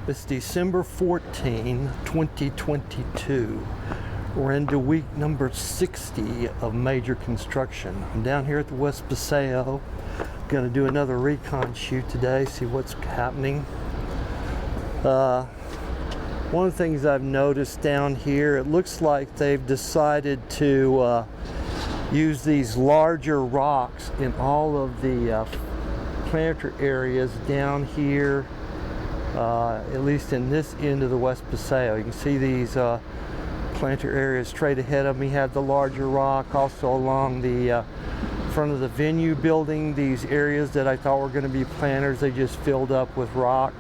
It's December 14, 2022. We're into week number 60 of major construction. I'm down here at the West Paseo. Going to do another recon shoot today, see what's happening. One of the things I've noticed down here, it looks like they've decided to use these larger rocks in all of the planter areas down here, at least in this end of the West Paseo. You can see these planter areas straight ahead of me have the larger rock. Also along the front of the venue building, these areas that I thought were going to be planters, they just filled up with rock.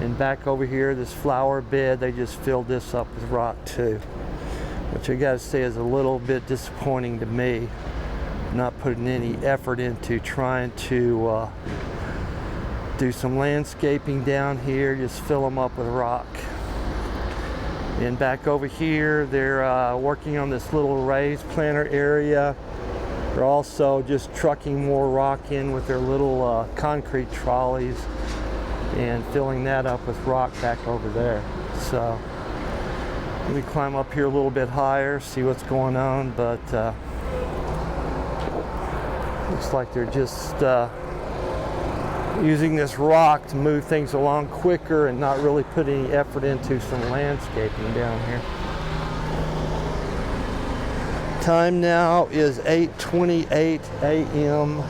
And back over here, this flower bed, they just filled this up with rock too, which I gotta say is a little bit disappointing to me. Not putting any effort into trying to do some landscaping down here, just fill them up with rock. And back over here, they're working on this little raised planter area. They're also just trucking more rock in with their little concrete trolleys and filling that up with rock back over there. So let me climb up here a little bit higher, see what's going on, but looks like they're just using this rock to move things along quicker and not really put any effort into some landscaping down here. Time now is 8:28 a.m.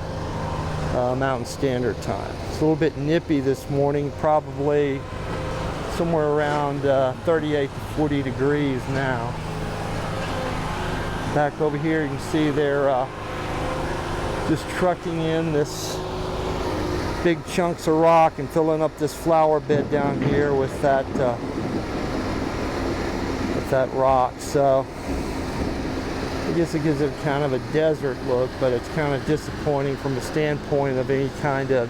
Mountain Standard Time. It's a little bit nippy this morning, probably somewhere around 38 to 40 degrees now. Back over here you can see they're just trucking in this big chunks of rock and filling up this flower bed down here with that rock. So I guess it gives it kind of a desert look, but it's kind of disappointing from the standpoint of any kind of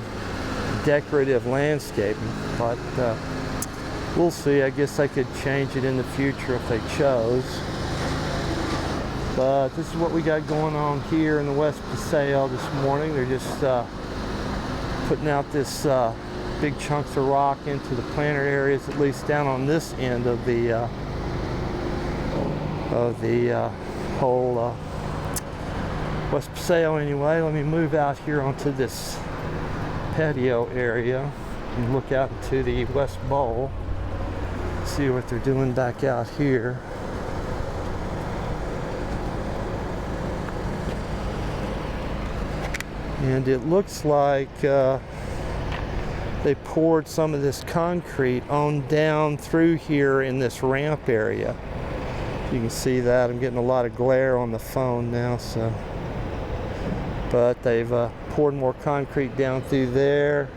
decorative landscaping. But we'll see. I guess I could change it in the future if they chose. But this is what we got going on here in the West Paseo this morning. They're just putting out this big chunks of rock into the planter areas, at least down on this end of the whole West Paseo anyway. Let me move out here onto this patio area and look out into the West Bowl, see what they're doing back out here. And it looks like they poured some of this concrete on down through here in this ramp area. You can see that. I'm getting a lot of glare on the phone now, so. But they've poured more concrete down through there.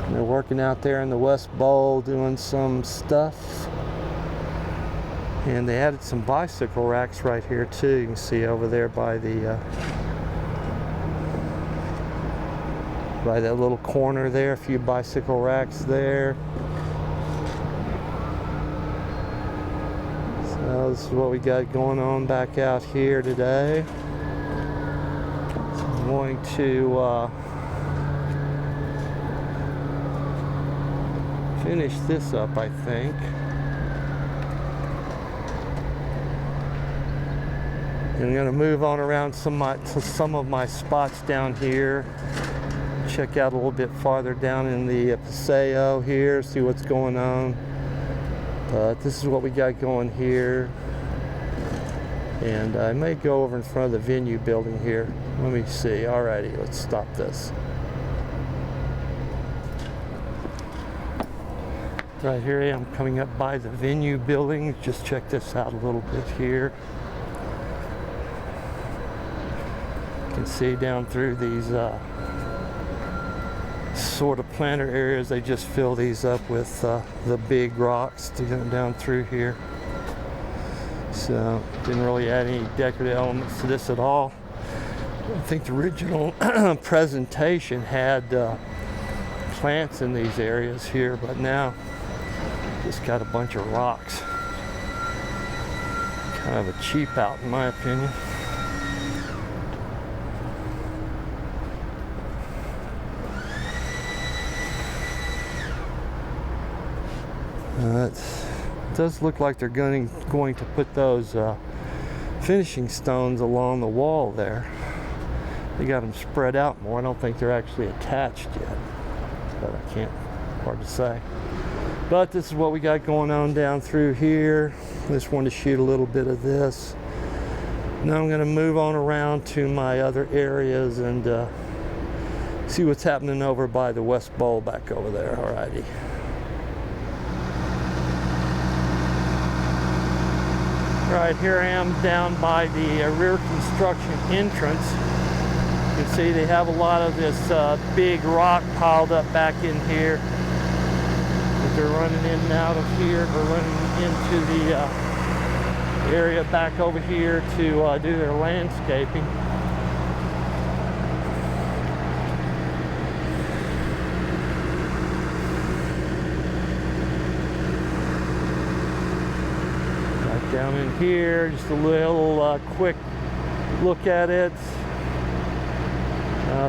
And they're working out there in the West Bowl doing some stuff. And they added some bicycle racks right here too. You can see over there by the by that little corner there, a few bicycle racks there. So this is what we got going on back out here today. So I'm going to finish this up, I think. And I'm going to move on around some of my spots down here. Check out a little bit farther down in the Paseo here, see what's going on. But this is what we got going here. And I may go over in front of the venue building here. Let me see. Alrighty, let's stop this. Right here I am coming up by the venue building. Just check this out a little bit here. You can see down through these sort of planter areas, they just fill these up with the big rocks to get them down through here. So didn't really add any decorative elements to this at all. I think the original presentation had plants in these areas here, but now just got a bunch of rocks. Kind of a cheap out in my opinion. It does look like they're going to put those finishing stones along the wall there. They got them spread out more. I don't think they're actually attached yet, but I can't, hard to say. But this is what we got going on down through here. Just wanted to shoot a little bit of this. Now I'm going to move on around to my other areas and see what's happening over by the West Bowl back over there. Alrighty. Right, here I am down by the rear construction entrance. You can see they have a lot of this big rock piled up back in here. But they're running in and out of here. They're running into the area back over here to do their landscaping. Down in here, just a little quick look at it.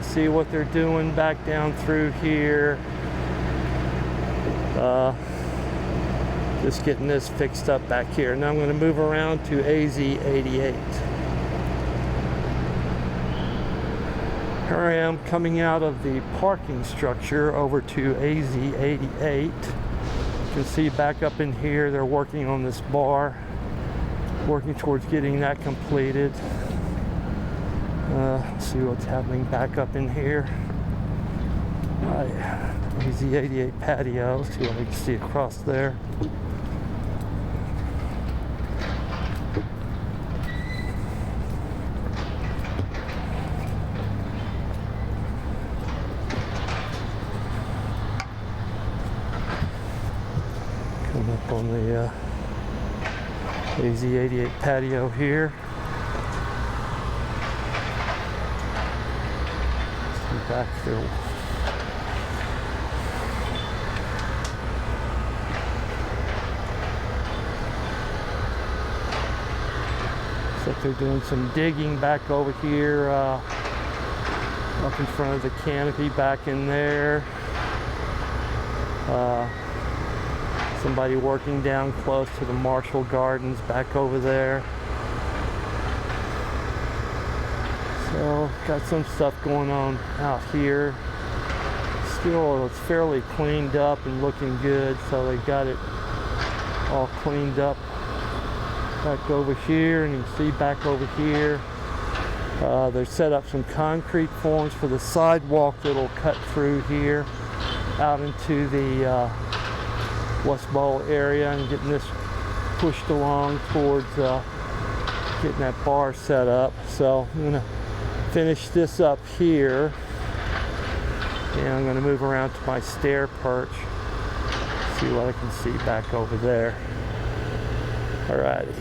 See what they're doing back down through here. Just getting this fixed up back here. Now I'm going to move around to AZ88. Here I am coming out of the parking structure over to AZ88. You can see back up in here they're working on this bar. Working towards getting that completed. See what's happening back up in here. AZ88 Patio. See what we can see across there. Come up on the AZ88 Patio here. See back there. Looks like they're doing some digging back over here, up in front of the canopy back in there. Somebody working down close to the Marshall Gardens back over there. So got some stuff going on out here. Still, it's fairly cleaned up and looking good. So they got it all cleaned up back over here, and you can see back over here. They set up some concrete forms for the sidewalk that'll cut through here out into the West Bowl area, and getting this pushed along towards getting that bar set up. So I'm going to finish this up here, and I'm going to move around to my stair perch, see what I can see back over there. Alrighty.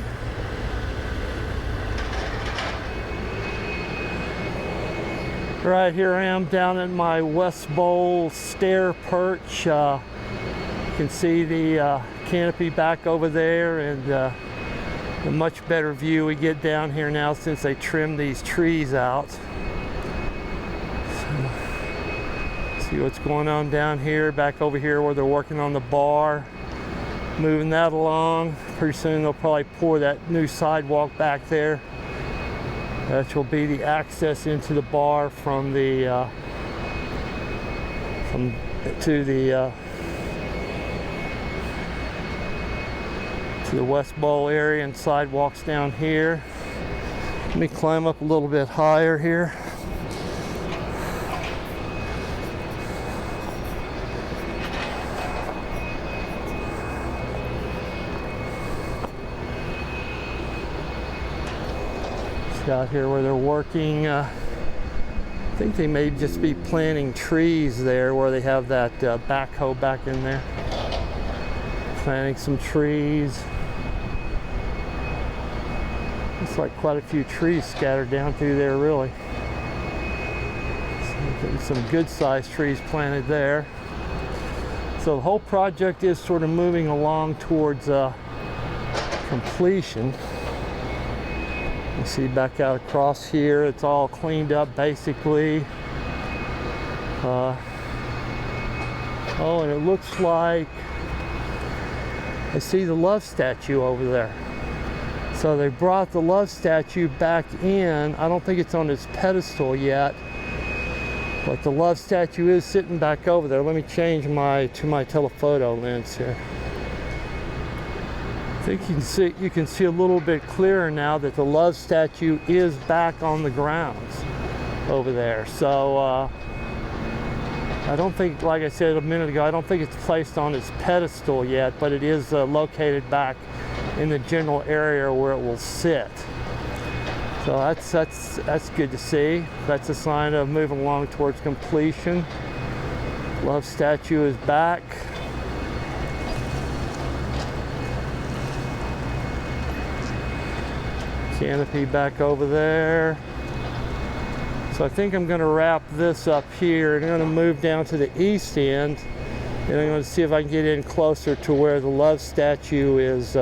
Right, here I am down in my West Bowl stair perch. You can see the canopy back over there, and a much better view we get down here now since they trimmed these trees out. So, see what's going on down here, back over here where they're working on the bar, moving that along. Pretty soon they'll probably pour that new sidewalk back there. That will be the access into the bar from the to the West Bowl area, and sidewalks down here. Let me climb up a little bit higher here. See out here where they're working. I think they may just be planting trees there where they have that backhoe back in there. Planting some trees. Looks like quite a few trees scattered down through there, really. So getting some good sized trees planted there. So the whole project is sort of moving along towards completion. You see back out across here, it's all cleaned up basically. Oh, and it looks like I see the love statue over there. So they brought the love statue back in. I don't think it's on its pedestal yet, but the love statue is sitting back over there. Let me change to my telephoto lens here. I think you can see a little bit clearer now that the love statue is back on the grounds over there. So I don't think, like I said a minute ago, I don't think it's placed on its pedestal yet, but it is located back in the general area where it will sit. So that's good to see. That's a sign of moving along towards completion. Love statue is back. Canopy back over there. So I think I'm going to wrap this up here, and I'm going to move down to the east end, and I'm going to see if I can get in closer to where the love statue is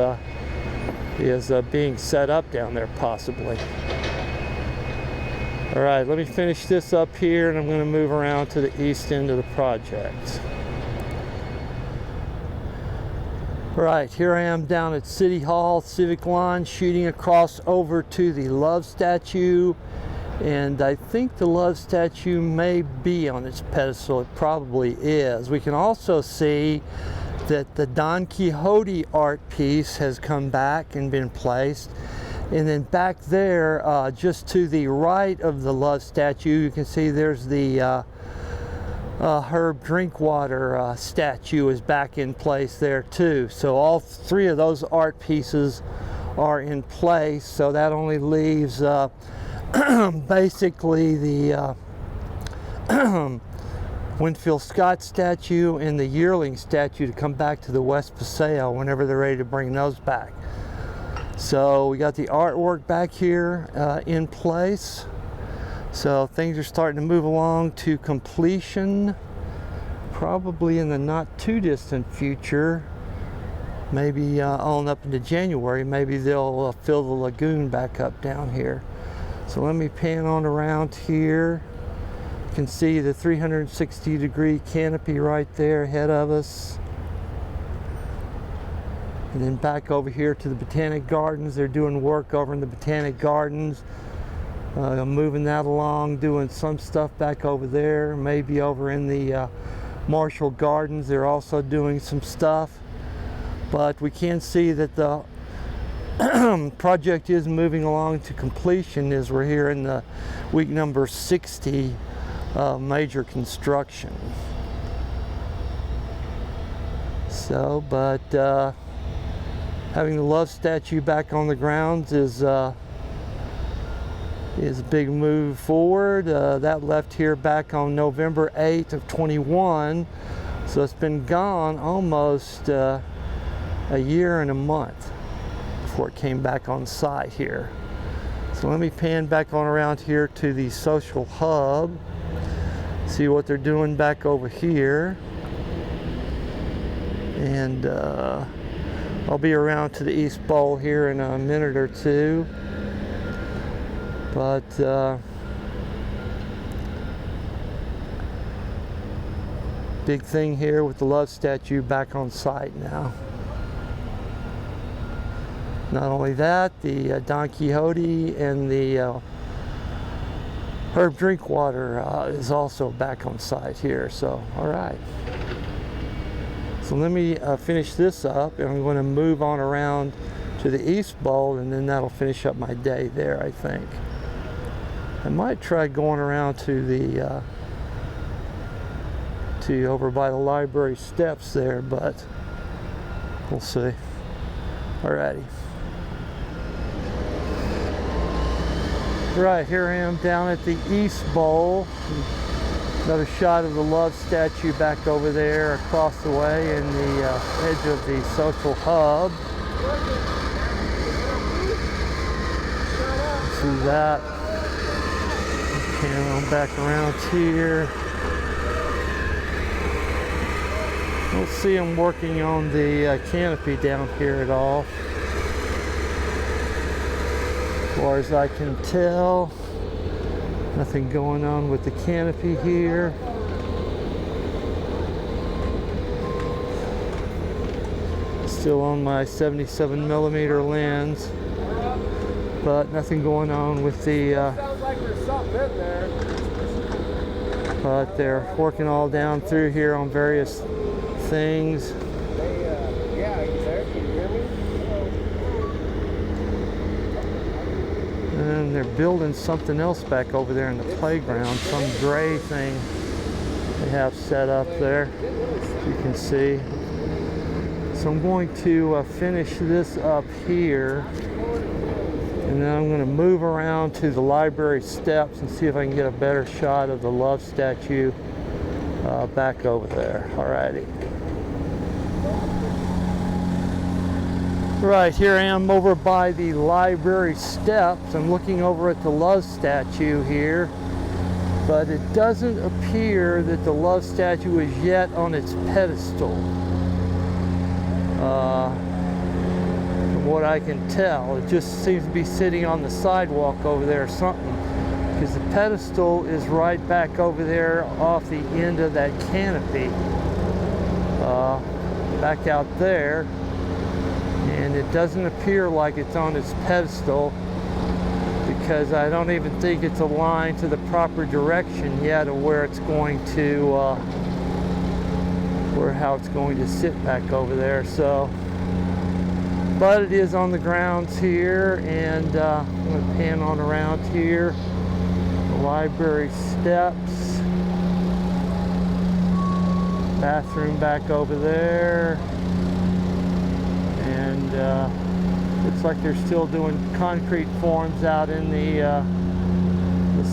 being set up down there, possibly. All right, let me finish this up here, and I'm going to move around to the east end of the project. All right, here I am down at City Hall, Civic Line, shooting across over to the love statue. And I think the love statue may be on its pedestal. It probably is. We can also see that the Don Quixote art piece has come back and been placed. And then back there, just to the right of the love statue, you can see there's the Herb Drinkwater statue is back in place there too. So all three of those art pieces are in place. So that only leaves basically the Winfield Scott statue and the yearling statue to come back to the West Paseo whenever they're ready to bring those back. So we got the artwork back here in place. So things are starting to move along to completion, probably in the not too distant future. Maybe on up into January, maybe they'll fill the lagoon back up down here. So let me pan on around here. You can see the 360-degree canopy right there ahead of us. And then back over here to the Botanic Gardens. They're doing work over in the Botanic Gardens. Moving that along, doing some stuff back over there. Maybe over in the Marshall Gardens, they're also doing some stuff. But we can see that the project is moving along to completion as we're here in the week number 60 major construction. So, but having the love statue back on the grounds is a big move forward. That left here back on November 8th of 21. So it's been gone almost a year and a month before it came back on site here. So let me pan back on around here to the social hub, see what they're doing back over here. And I'll be around to the East Bowl here in a minute or two. But big thing here with the love statue back on site now. Not only that, the Don Quixote and the Herb Drinkwater is also back on site here. So, all right. So let me finish this up, and I'm going to move on around to the East Bowl, and then that'll finish up my day there, I think. I might try going around to the over by the library steps there, but we'll see. Alrighty. Right, here I am down at the East Bowl. Another shot of the love statue back over there across the way in the edge of the social hub. See that? Pan on back around here. We'll see them working on the canopy down here at all. far as I can tell. Nothing going on with the canopy here. Still on my 77mm lens, but nothing going on with the sounds like there's something in there. But they're working all down through here on various things. Yeah, are you there? Can you hear me? And they're building something else back over there in the playground, some gray thing they have set up there, you can see. So I'm going to finish this up here, and then I'm going to move around to the library steps and see if I can get a better shot of the love statue back over there. Alrighty. Right, here I am over by the library steps. I'm looking over at the love statue here, but it doesn't appear that the love statue is yet on its pedestal. From what I can tell, it just seems to be sitting on the sidewalk over there or something, because the pedestal is right back over there off the end of that canopy, back out there, and it doesn't appear like it's on its pedestal, because I don't even think it's aligned to the proper direction yet of where it's going to how it's going to sit back over there. So, but it is on the grounds here, and I'm going to pan on around here. The library steps, bathroom back over there, and looks like they're still doing concrete forms out in the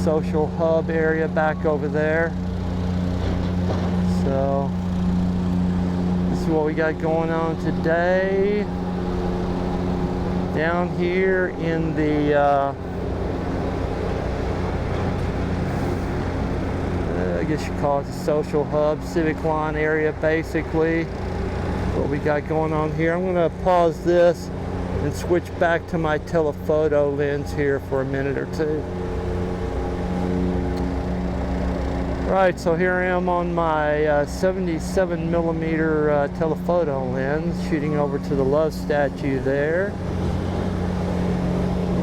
social hub area back over there. So this is what we got going on today. Down here in the I guess you call it the social hub, civic lawn area, basically. What we got going on here. I'm going to pause this and switch back to my telephoto lens here for a minute or two. Right, so here I am on my 77mm telephoto lens, shooting over to the love statue there.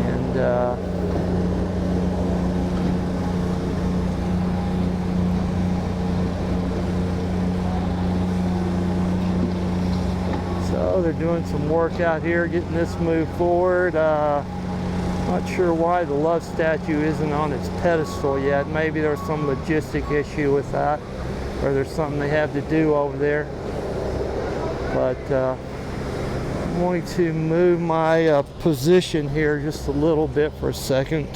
And so they're doing some work out here, getting this moved forward. Not sure why the love statue isn't on its pedestal yet. Maybe there's some logistic issue with that, or there's something they have to do over there. But I'm going to move my position here just a little bit for a second.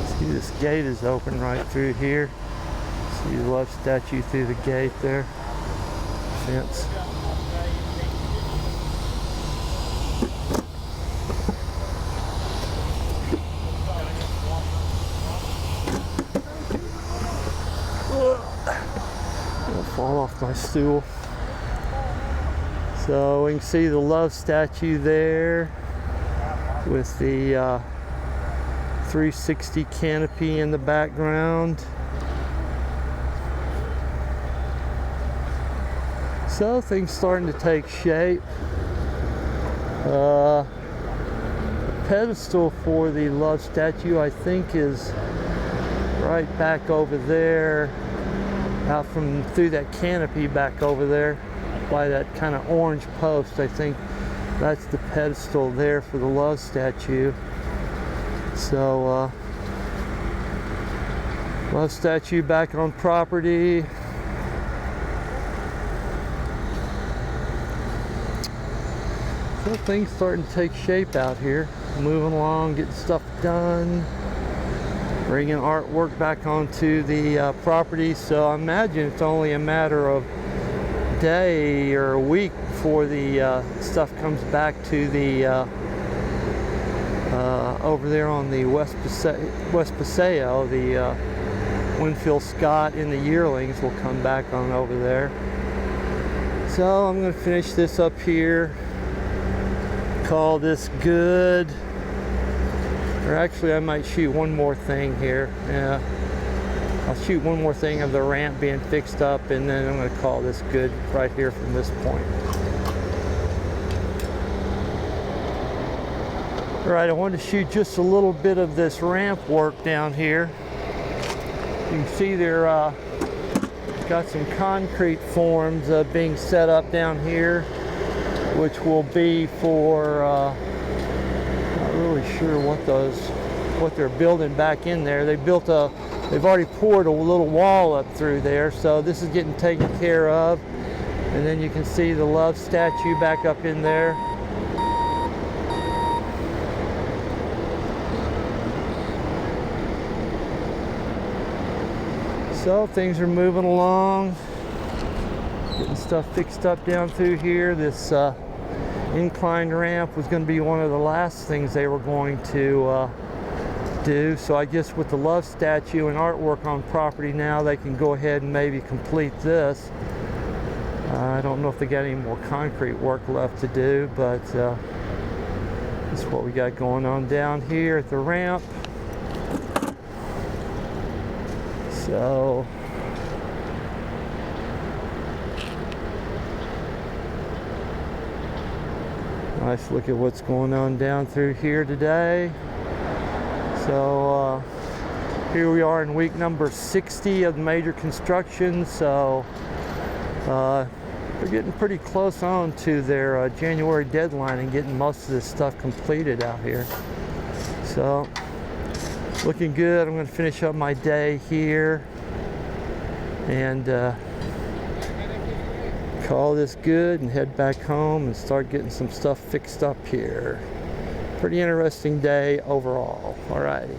See, this gate is open right through here. See the love statue through the gate there. Fence. Fall off my stool. So we can see the love statue there with the 360 canopy in the background. So things starting to take shape. The pedestal for the love statue, I think, is right back over there, out from through that canopy back over there by that kind of orange post. I think that's the pedestal there for the love statue. So love statue back on property. So things starting to take shape out here, moving along, getting stuff done, bringing artwork back onto the property. So I imagine it's only a matter of a day or a week before the stuff comes back to the over there on the West Paseo. The Winfield Scott and the yearlings will come back on over there. So I'm going to finish this up here. Call this good. Or actually, I might shoot one more thing here. Yeah, I'll shoot one more thing of the ramp being fixed up, and then I'm going to call this good right here from this point. All right, I wanted to shoot just a little bit of this ramp work down here. You can see there got some concrete forms being set up down here, which will be for not really sure what they're building back in there. They've already poured a little wall up through there, so this is getting taken care of. And then you can see the love statue back up in there. So things are moving along, getting stuff fixed up down through here. This inclined ramp was going to be one of the last things they were going to do. So I guess with the love statue and artwork on property now, they can go ahead and maybe complete this. I don't know if they got any more concrete work left to do, but that's what we got going on down here at the ramp. So nice look at what's going on down through here today. So here we are in week number 60 of the major construction. So they're getting pretty close on to their January deadline and getting most of this stuff completed out here. So looking good. I'm going to finish up my day here and call this good and head back home and start getting some stuff fixed up here. Pretty interesting day overall. Alrighty.